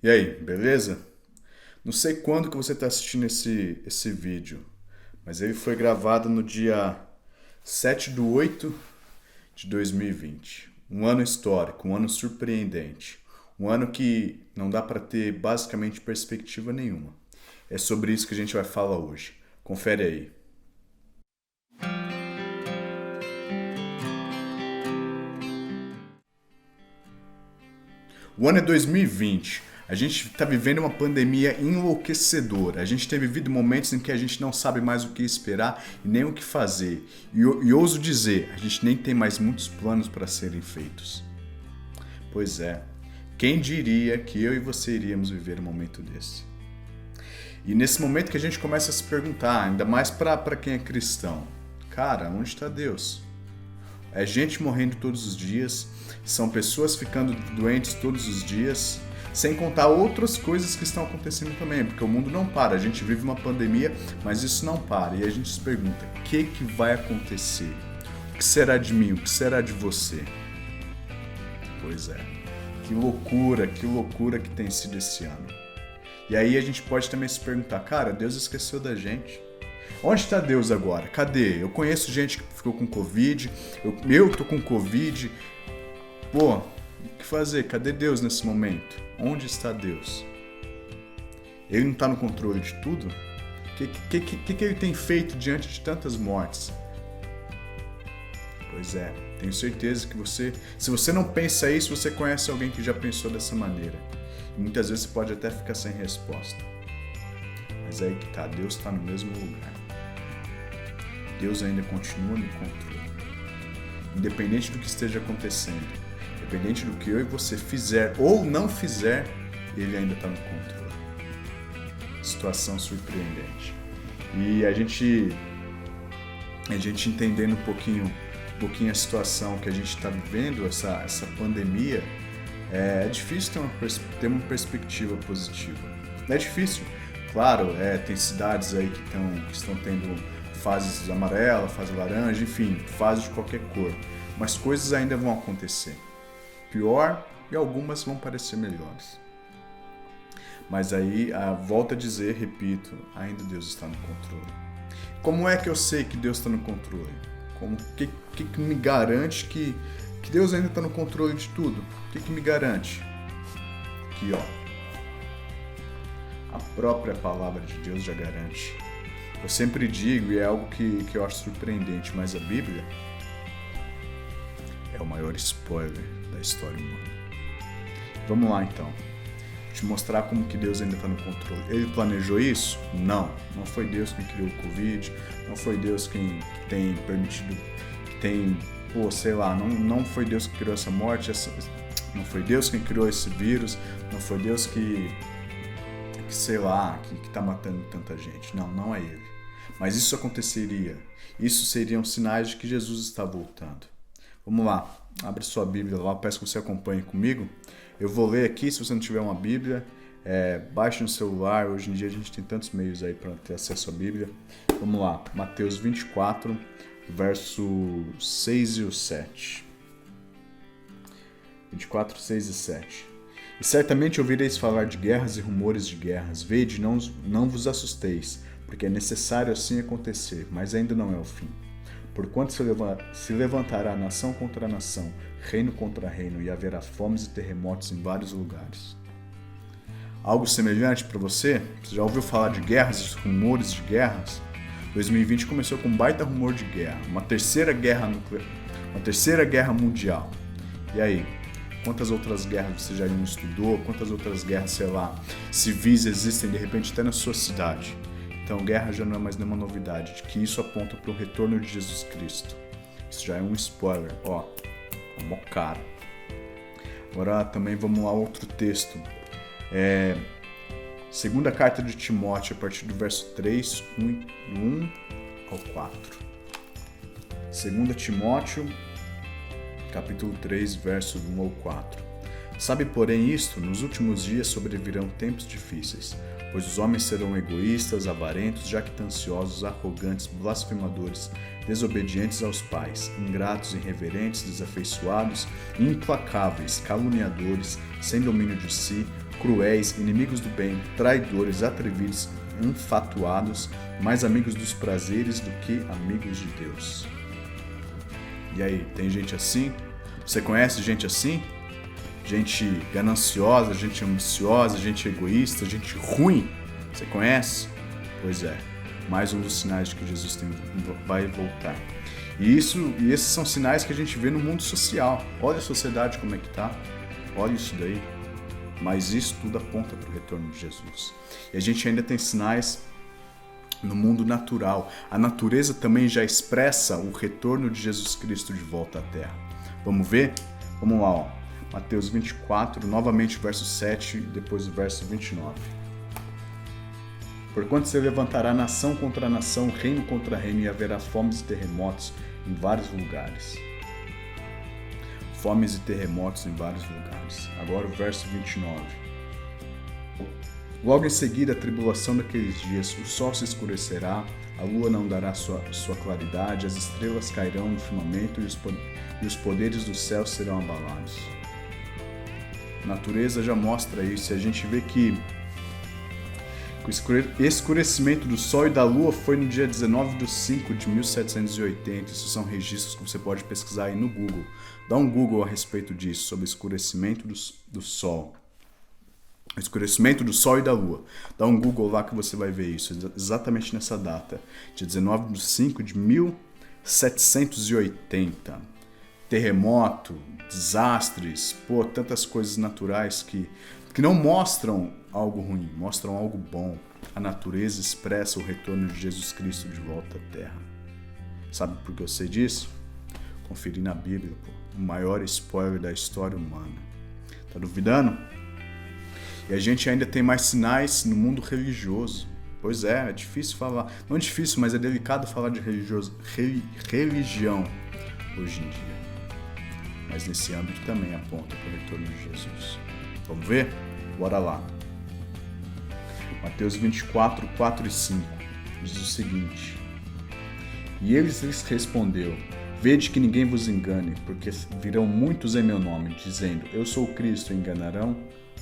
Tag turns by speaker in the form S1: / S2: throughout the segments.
S1: E aí, beleza? Não sei quando que você está assistindo esse vídeo, mas ele foi gravado no dia 7/8/2020. Um ano histórico, um ano surpreendente. Um ano que não dá para ter basicamente perspectiva nenhuma. É sobre isso que a gente vai falar hoje. Confere aí. O ano é 2020. A gente está vivendo uma pandemia enlouquecedora. A gente tem vivido momentos em que a gente não sabe mais o que esperar e nem o que fazer. E ouso dizer, a gente nem tem mais muitos planos para serem feitos. Pois é, quem diria que eu e você iríamos viver um momento desse? E nesse momento que a gente começa a se perguntar, ainda mais para quem é cristão, cara, onde está Deus? É gente morrendo todos os dias, são pessoas ficando doentes todos os dias, sem contar outras coisas que estão acontecendo também, porque o mundo não para. A gente vive uma pandemia, mas isso não para. E a gente se pergunta, o que vai acontecer? O que será de mim? O que será de você? Pois é, que loucura que tem sido esse ano. E aí a gente pode também se perguntar, cara, Deus esqueceu da gente. Onde está Deus agora? Cadê? Eu conheço gente que ficou com Covid, eu tô com Covid. Pô, o que fazer? Cadê Deus nesse momento? Onde está Deus? Ele não está no controle de tudo? O que ele tem feito diante de tantas mortes? Pois é, tenho certeza que se você não pensa isso, você conhece alguém que já pensou dessa maneira. E muitas vezes você pode até ficar sem resposta. Mas é aí que tá, Deus está no mesmo lugar. Deus ainda continua no controle. Independente do que esteja acontecendo, independente do que eu e você fizer ou não fizer, Ele ainda está no controle. Situação surpreendente. E a gente entendendo um pouquinho a situação que a gente está vivendo, essa pandemia, é difícil ter uma perspectiva positiva. É difícil. Claro, tem cidades aí que estão tendo fases amarela, fase laranja, enfim, fases de qualquer cor. Mas coisas ainda vão acontecer. Pior e algumas vão parecer melhores. Mas aí, volto a dizer, repito, ainda Deus está no controle. Como é que eu sei que Deus está no controle? O que me garante que Deus ainda está no controle de tudo? O que me garante? Aqui, ó. A própria palavra de Deus já garante. Eu sempre digo, e é algo que eu acho surpreendente, mas a Bíblia é o maior spoiler da história humana. Vamos lá então. Vou te mostrar como que Deus ainda está no controle. Ele planejou isso? Não. Não foi Deus quem criou o Covid, não foi Deus quem tem permitido, não foi Deus que criou essa morte, não foi Deus quem criou esse vírus, não foi Deus que está matando tanta gente. Não é Ele. Mas isso aconteceria. Isso seriam sinais de que Jesus está voltando. Vamos lá. Abre sua Bíblia lá. Eu peço que você acompanhe comigo. Eu vou ler aqui. Se você não tiver uma Bíblia, baixe no celular. Hoje em dia a gente tem tantos meios aí para ter acesso à Bíblia. Vamos lá. Mateus 24, verso 6 e 7. 24, 6 e 7. E certamente ouvireis falar de guerras e rumores de guerras. Vede, não vos assusteis, porque é necessário assim acontecer, mas ainda não é o fim. Porquanto se levantará nação contra nação, reino contra reino, e haverá fomes e terremotos em vários lugares. Algo semelhante para você? Você já ouviu falar de guerras e rumores de guerras? 2020 começou com um baita rumor de guerra, uma terceira guerra nuclear, uma terceira guerra mundial. E aí? Quantas outras guerras você já não estudou? Quantas outras guerras, civis existem de repente até na sua cidade? Então, guerra já não é mais nenhuma novidade, de que isso aponta para o retorno de Jesus Cristo. Isso já é um spoiler, é mó cara. Agora também vamos lá, outro texto. Segunda carta de Timóteo, a partir do verso 3, 1 ao 4. Segunda Timóteo, capítulo 3, versos 1 ao 4. Sabe, porém, isto, nos últimos dias sobrevirão tempos difíceis, pois os homens serão egoístas, avarentos, jactanciosos, arrogantes, blasfemadores, desobedientes aos pais, ingratos, irreverentes, desafeiçoados, implacáveis, caluniadores, sem domínio de si, cruéis, inimigos do bem, traidores, atrevidos, enfatuados, mais amigos dos prazeres do que amigos de Deus. E aí, tem gente assim? Você conhece gente assim? Gente gananciosa, gente ambiciosa, gente egoísta, gente ruim? Você conhece? Pois é, mais um dos sinais de que Jesus vai voltar. E esses são sinais que a gente vê no mundo social. Olha a sociedade como é que tá. Olha isso daí. Mas isso tudo aponta para o retorno de Jesus. E a gente ainda tem sinais no mundo natural. A natureza também já expressa o retorno de Jesus Cristo de volta à Terra. Vamos ver? Vamos lá, ó. Mateus 24, novamente verso 7 e depois o verso 29. Porquanto se levantará nação contra nação, reino contra reino, e haverá fomes e terremotos em vários lugares. Fomes e terremotos em vários lugares. Agora o verso 29. Logo em seguida, a tribulação daqueles dias, o sol se escurecerá, a lua não dará sua claridade, as estrelas cairão no firmamento e os poderes do céu serão abalados. A natureza já mostra isso, e a gente vê que o escurecimento do sol e da lua foi no dia 19 de 5 de 1780. Isso são registros que você pode pesquisar aí no Google. Dá um Google a respeito disso, sobre o escurecimento do sol. O escurecimento do sol e da lua. Dá um Google lá que você vai ver isso, exatamente nessa data. Dia 19 de 5 de 1780. Terremoto, desastres, tantas coisas naturais que não mostram algo ruim, mostram algo bom. A natureza expressa o retorno de Jesus Cristo de volta à Terra. Sabe por que eu sei disso? Conferi na Bíblia, o maior spoiler da história humana. Tá duvidando? E a gente ainda tem mais sinais no mundo religioso. Pois é difícil falar. Não é difícil, mas é delicado falar de religião hoje em dia. Mas nesse âmbito também aponta para o retorno de Jesus. Vamos ver? Bora lá. Mateus 24, 4 e 5 diz o seguinte: E eles lhes respondeu: Vede que ninguém vos engane, porque virão muitos em meu nome, dizendo, eu sou o Cristo, e enganarão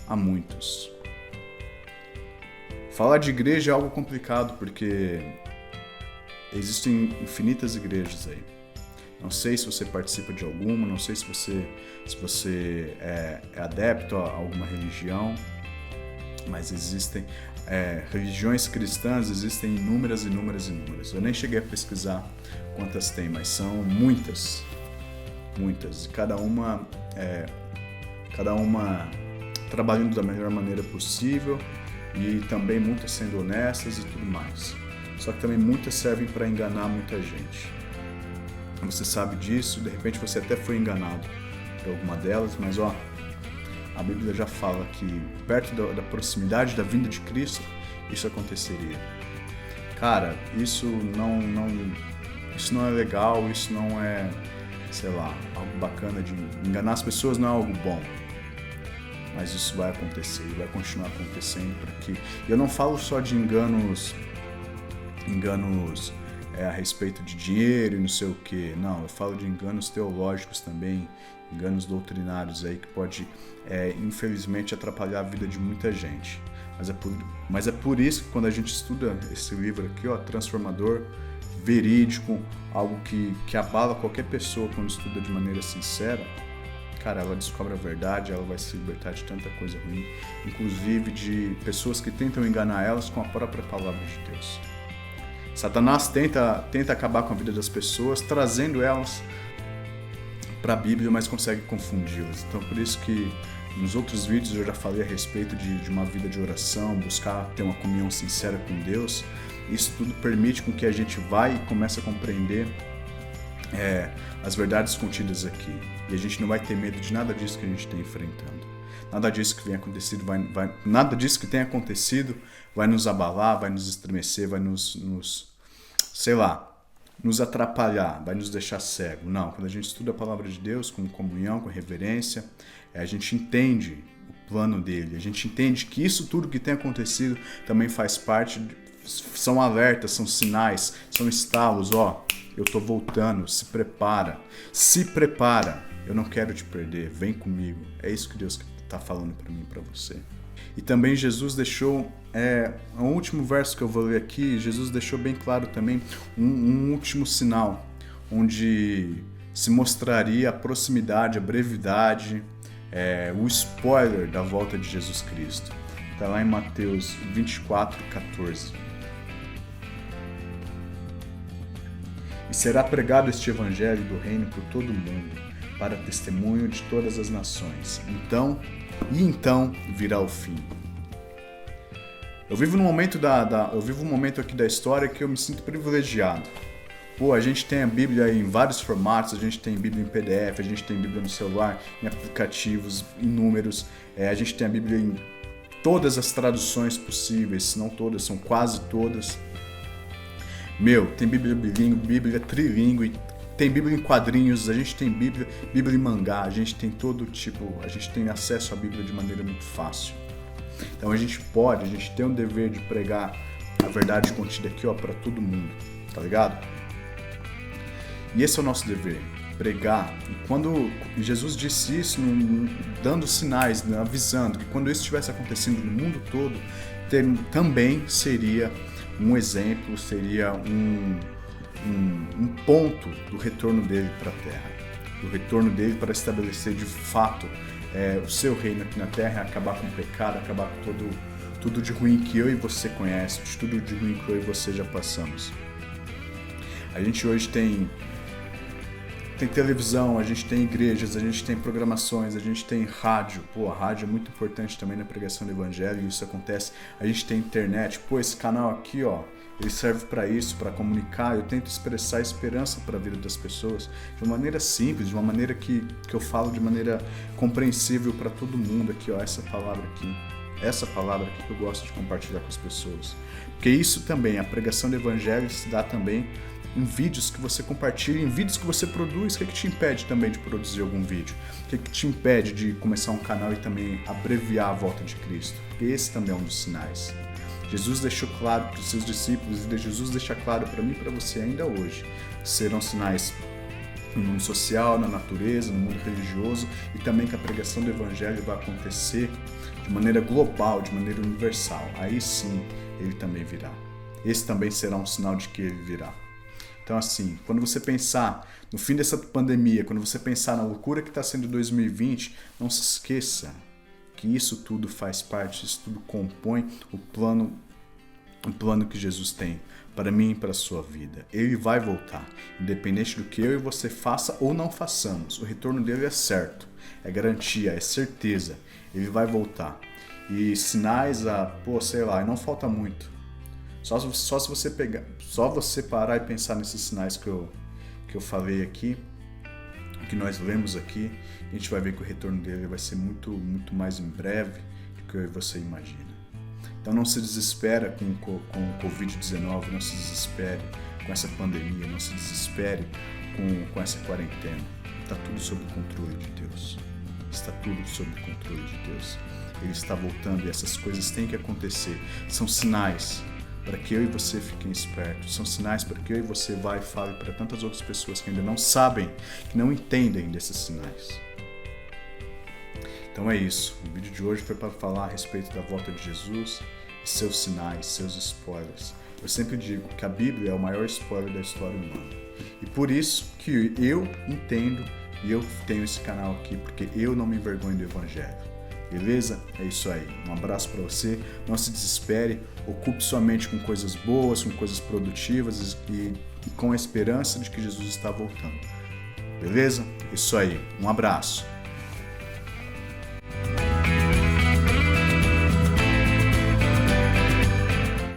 S1: a muitos. Falar de igreja é algo complicado, porque existem infinitas igrejas aí. Não sei se você participa de alguma, não sei se você é adepto a alguma religião, mas existem religiões cristãs, existem inúmeras. Eu nem cheguei a pesquisar quantas tem, mas são muitas. E cada uma trabalhando da melhor maneira possível e também muitas sendo honestas e tudo mais. Só que também muitas servem para enganar muita gente. Você sabe disso, de repente você até foi enganado por alguma delas, mas a Bíblia já fala que perto da proximidade da vinda de Cristo, isso aconteceria. Cara, isso não é legal, isso não é, algo bacana de enganar as pessoas, não é algo bom. Mas isso vai acontecer e vai continuar acontecendo porque eu não falo só de enganos a respeito de dinheiro e não sei o que. Não, eu falo de enganos teológicos também, enganos doutrinários aí que pode, infelizmente, atrapalhar a vida de muita gente. Mas é por isso que quando a gente estuda esse livro aqui, transformador, verídico, algo que abala qualquer pessoa quando estuda de maneira sincera, cara, ela descobre a verdade, ela vai se libertar de tanta coisa ruim, inclusive de pessoas que tentam enganar elas com a própria palavra de Deus. Satanás tenta acabar com a vida das pessoas, trazendo elas para a Bíblia, mas consegue confundi-las. Então, por isso que nos outros vídeos eu já falei a respeito de uma vida de oração, buscar ter uma comunhão sincera com Deus. Isso tudo permite com que a gente vá e comece a compreender as verdades contidas aqui. E a gente não vai ter medo de nada disso que a gente está enfrentando. Nada disso que nada disso que tem acontecido vai nos abalar, vai nos estremecer, vai nos atrapalhar, vai nos deixar cego. Não, quando a gente estuda a palavra de Deus com comunhão, com reverência, a gente entende o plano dele, a gente entende que isso tudo que tem acontecido também faz parte, são alertas, são sinais, são estalos, eu tô voltando, se prepara, eu não quero te perder, vem comigo. É isso que Deus está falando para mim e para você. E também Jesus deixou, o último verso que eu vou ler aqui, Jesus deixou bem claro também um último sinal, onde se mostraria a proximidade, a brevidade, o spoiler da volta de Jesus Cristo. Está lá em Mateus 24:14. E será pregado este evangelho do reino por todo o mundo, para testemunho de todas as nações. Então virá o fim. Eu vivo um momento aqui da história que eu me sinto privilegiado. A gente tem a Bíblia em vários formatos, a gente tem Bíblia em PDF, a gente tem Bíblia no celular, em aplicativos inúmeros, a gente tem a Bíblia em todas as traduções possíveis, se não todas, são quase todas. Tem Bíblia bilíngue, Bíblia trilingue, tem Bíblia em quadrinhos, a gente tem Bíblia em mangá, a gente tem todo tipo, a gente tem acesso à Bíblia de maneira muito fácil. Então a gente tem o dever de pregar a verdade contida aqui, para todo mundo, tá ligado? E esse é o nosso dever, pregar. E quando Jesus disse isso, dando sinais, avisando que quando isso estivesse acontecendo no mundo todo, também seria um exemplo, seria um ponto do retorno dele para a Terra, do retorno dele para estabelecer de fato o seu reino aqui na Terra, acabar com o pecado, acabar com tudo de ruim que eu e você conhece, de tudo de ruim que eu e você já passamos. A gente hoje tem televisão, a gente tem igrejas, a gente tem programações, a gente tem rádio. A rádio é muito importante também na pregação do evangelho, e isso acontece. A gente tem internet. Esse canal aqui, ele serve para isso, para comunicar. Eu tento expressar esperança para a vida das pessoas de uma maneira simples, de uma maneira que eu falo de maneira compreensível para todo mundo aqui, essa palavra aqui que eu gosto de compartilhar com as pessoas. Porque isso também, a pregação do evangelho se dá também em vídeos que você compartilha, em vídeos que você produz. O que te impede também de produzir algum vídeo? O que te impede de começar um canal e também abreviar a volta de Cristo? Porque esse também é um dos sinais. Jesus deixou claro para os seus discípulos, e Jesus deixa claro para mim e para você ainda hoje. Serão sinais no mundo social, na natureza, no mundo religioso, e também que a pregação do evangelho vai acontecer de maneira global, de maneira universal. Aí sim, ele também virá. Esse também será um sinal de que ele virá. Então, assim, quando você pensar no fim dessa pandemia, quando você pensar na loucura que está sendo 2020, não se esqueça que isso tudo faz parte, isso tudo compõe o plano que Jesus tem para mim e para a sua vida. Ele vai voltar, independente do que eu e você faça ou não façamos. O retorno dele é certo, é garantia, é certeza. Ele vai voltar. E sinais, não falta muito. Só se você você parar e pensar nesses sinais que eu falei aqui, que nós lemos aqui, a gente vai ver que o retorno dele vai ser muito, muito mais em breve do que eu e você imagina. Então não se desespera com o Covid-19, não se desespere com essa pandemia, não se desespere com essa quarentena. Está tudo sob o controle de Deus. Está tudo sob o controle de Deus. Ele está voltando e essas coisas têm que acontecer. São sinais para que eu e você fiquem espertos. São sinais para que eu e você vá e fale para tantas outras pessoas que ainda não sabem, que não entendem desses sinais. Então é isso. O vídeo de hoje foi para falar a respeito da volta de Jesus e seus sinais, seus spoilers. Eu sempre digo que a Bíblia é o maior spoiler da história humana. E por isso que eu entendo e eu tenho esse canal aqui, porque eu não me envergonho do Evangelho. Beleza? É isso aí. Um abraço para você. Não se desespere. Ocupe sua mente com coisas boas, com coisas produtivas e com a esperança de que Jesus está voltando. Beleza? Isso aí. Um abraço.